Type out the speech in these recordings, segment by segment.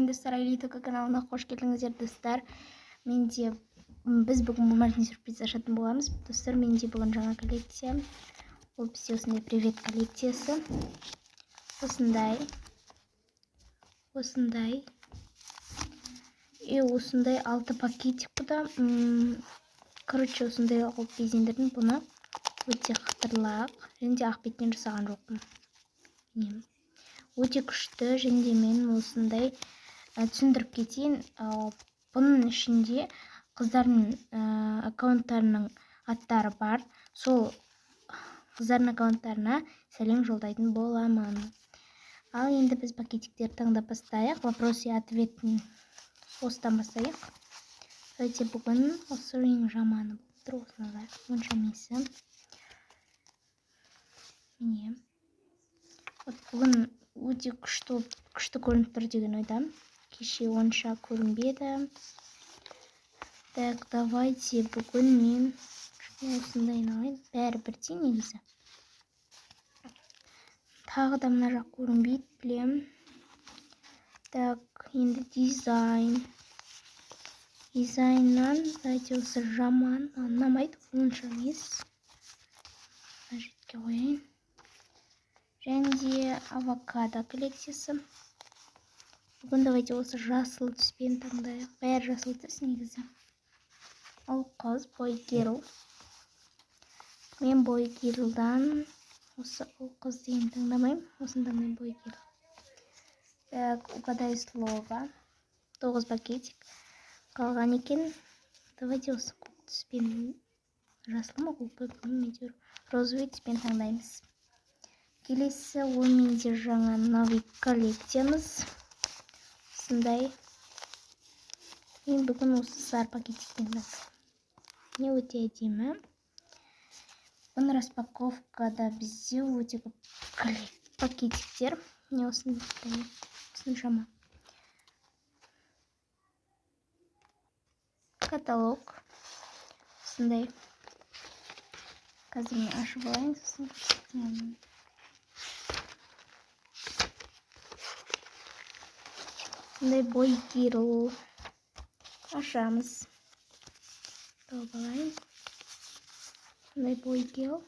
достар, Айлитока каналына қош келдіңіздер достар. Біз бүгін бумажный сюрприз ашатын боламыз. Достар, менде бүгін жаңа коллекция. Ол бізде осындай привет коллекциясы. Осындай. И осындай 6 пакетик бұда. Короче, осындай алып безендірдім бұны. Өте қытырлақ. Және де ақ беттен жасаған жоқпын. Өте күшті, және де мен осындай түсіндіріп кетейін. Бұның ішінде қыздардың аккаунттарының аттары бар. Сол қыздардың аккаунттарына сәлем жолдайтын боламын. Ал енді біз пакетиктерді таңдап бастайық. Вопрос и ответін осыдан бастайық. Өте бүгін осы ең жаманы болып тұр. Осыны алайық. Оншамесі. Міне. Бүгін өте күшті көрініп тұр деген ойдам. Кеше онша көрінбеді. Так, давайте бүгін мен осындай алайын. Бәрі бірдей негізі. Тағы да мына жақ көрінбейді, білем. Так, енді дизайн. Дизайннан, давайте осы жаман. Ұнамайды, онша емес. Жетке қойайын. Және де авокадо коллекциясы. Бүгін давайте осы жасыл түспен таңдайық. Бәрі жасыл түс негізі. Ол қыз Boy Girl. Мен Boy Girl'дан осы ол қыз дейін таңдамайым. Осында мен Boy Girl. Так, угадай слово. 9 пакетик. Қалған екен. Давайте осы көк түспен жасыл ма көк пе? Розовый түспен таңдаймыз. Келесі ол менде жаңа новый коллекциямыз. Осындай. Мен бүгін осы сары пакетикпен таңдадым. Не өте әдемі. Бұны распаковкада бізде өте көп пакетиктер. Не осындай жама. Каталог. Осындай. Қазір мен ашып алайын. Осындай Boy Girl. Ашамыз. Тауып алайын. Осындай Boy Girl.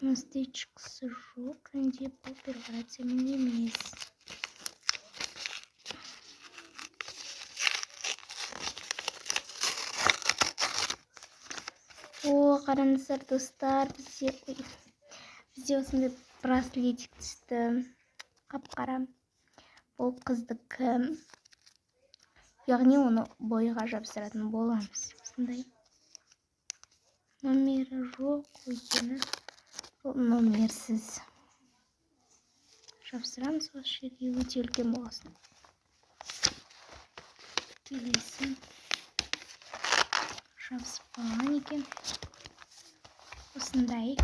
Настойчикасы жоқ. Және бұл перфорациямен емес. Қараңыздар достар, бізде осындай браслетик түсті. Қап-қара. Бұл қыздікі. Яғни оны бойға жабыстыратын боламыз. Осындай. Номері жоқ өйткені. Бұл номерсіз. Жабыстырамыз осы жерге, өте үлкен болсын. Келесі. Жабысып қалған екен. Осындай.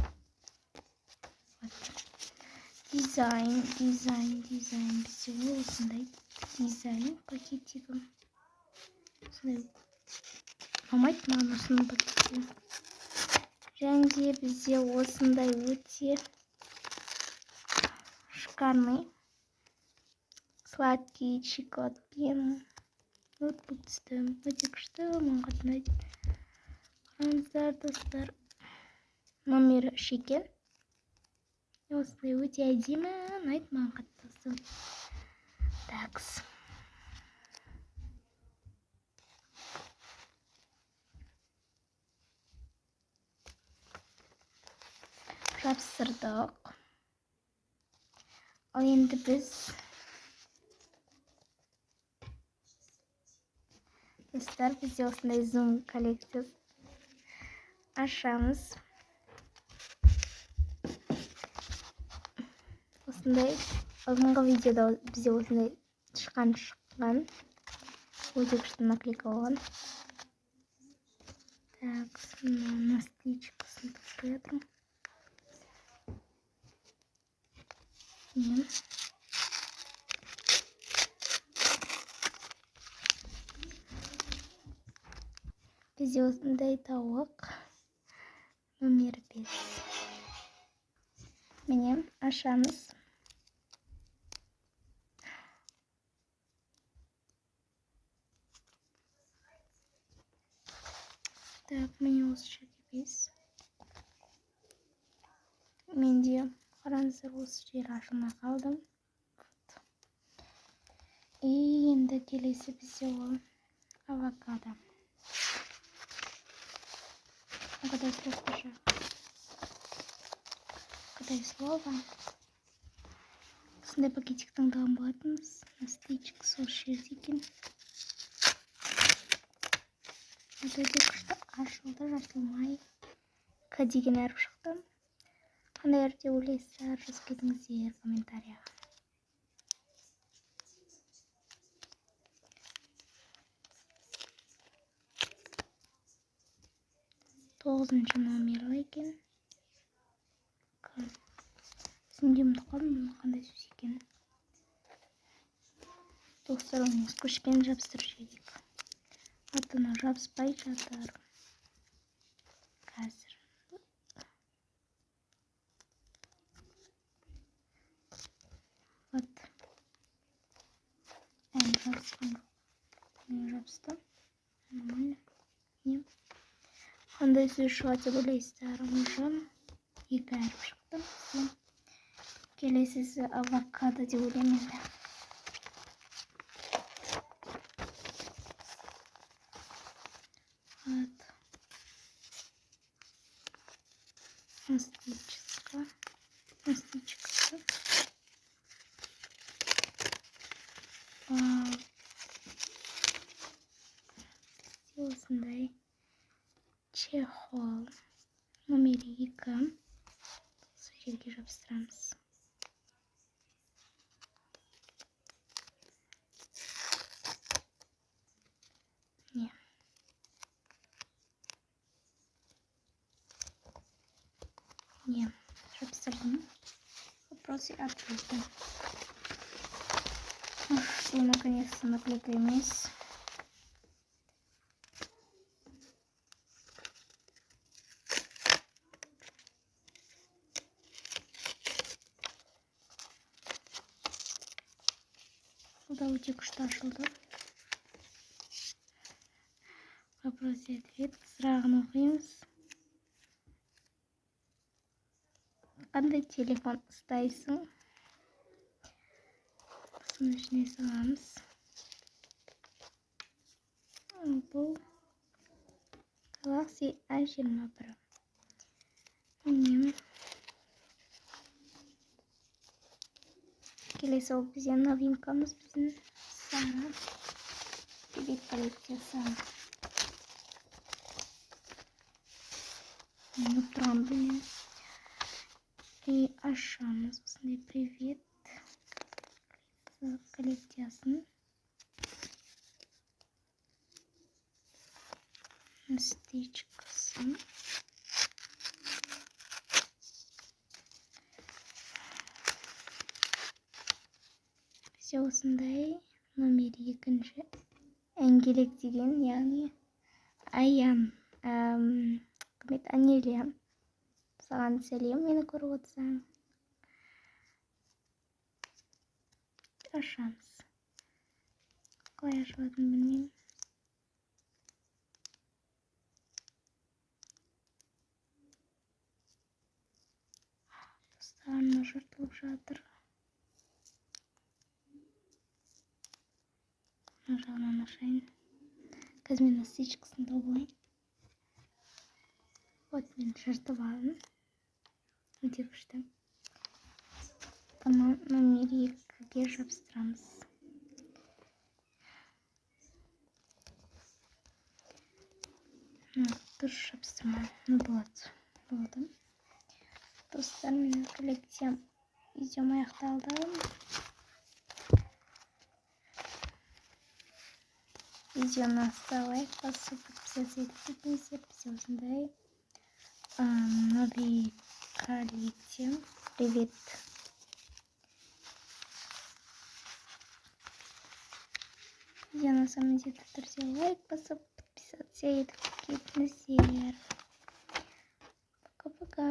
Дизайн. Бізде осындай дизайн пакетигім. Осындай. Ұнамайды маған осының пакетигім. Және де бізде осындай өте шикарный сладкий шоколадпен ноутбук түсті. Өте күшті, маған қатынайды. Қараңыздар достар. Номері 3 екен. Осындай өте әдемі, ұнайды маған қатты. Такс. Жабыстырдық. Ал енді біз достар, бізде осындай зум коллекциясы. Ашамыз. Осындай. Алдыңғы видеода бізде осындай шыққан. Өте күшті наклейка болған. Так, настойчикасын тақпай жатырмын. Бізде осындай тауық. Номер 5. Міне ашамыз. Так, мені осы жерге 5. Менде қараңыздар осы жер ашылмай қалдым. И енді келесі бізде ол авокадо. Угадай слово уже. Угадай слово. Осындай пакетик таңдаған болатынбыз. Настойчик сол жерде екен. Өте күшті ашылды, ашылмай. К деген әріп шықты. Қандай әріп деп ойлайсыздар, жазып кетіңіздер комментарияға. 9-шы номерлі екен. Түсінде ұмытқанмын, бұл қандай сөз екен. Достар, оны скотчпен жабыстырып жіберейік. Атына жабыспай жатыр. Қазір. Вот. Әлі жабысқан жоқ. Мен жабыстым. Нормально. Не. Қандай сөз шығады деп ойлайсыздар? Уже 2 әріп шықты. Келесісі авокадо деп ойлаймын енді. Вот. Настойчица. Осындай чехол номер 2. Сол жерге жабыстырамыз. Не, жабыстырдым. Вопросы ответы. Что наконец-то наклейка емес. Куда өте күшті ашылды. Вопрос и ответ. Сұрағын оқимыз. Қандай телефон ұстайсың? Соның ішіне саламыз. Бұл Galaxy A21. Міне. Келесі ол бізден новинкамыз, біздің сары привет коллекциясы. Ұмытып тұрған білмеймін. И ашамыз осындай привет коллекциясын. Настойчикасын. Бізде осындай номер 2-ші әңгелек деген, яғни Аян. Анелия. Саған сәлем, мені көріп отырсаң. Ашамыз. Қалай ашылатынын білмеймін. Достарына жыртылып жатыр. Мына жағынан ашайын. Қазір мен настойчикасын тауып алайын. Вот мен жыртып алдым. Өте күшті. Бұны номер 2-ге жабыстырамыз. Дұрыс жабыстырмам. Болды. Достар, менің коллекциям видеом аяқталды. Видеоны лайк басып, подписаться етіп кетіңіздер. Бізде осындай новый коллекция. Привет. Видеоны самом деле түрде лайк басып, подписаться етіп кетіңіздер. Пока-пока.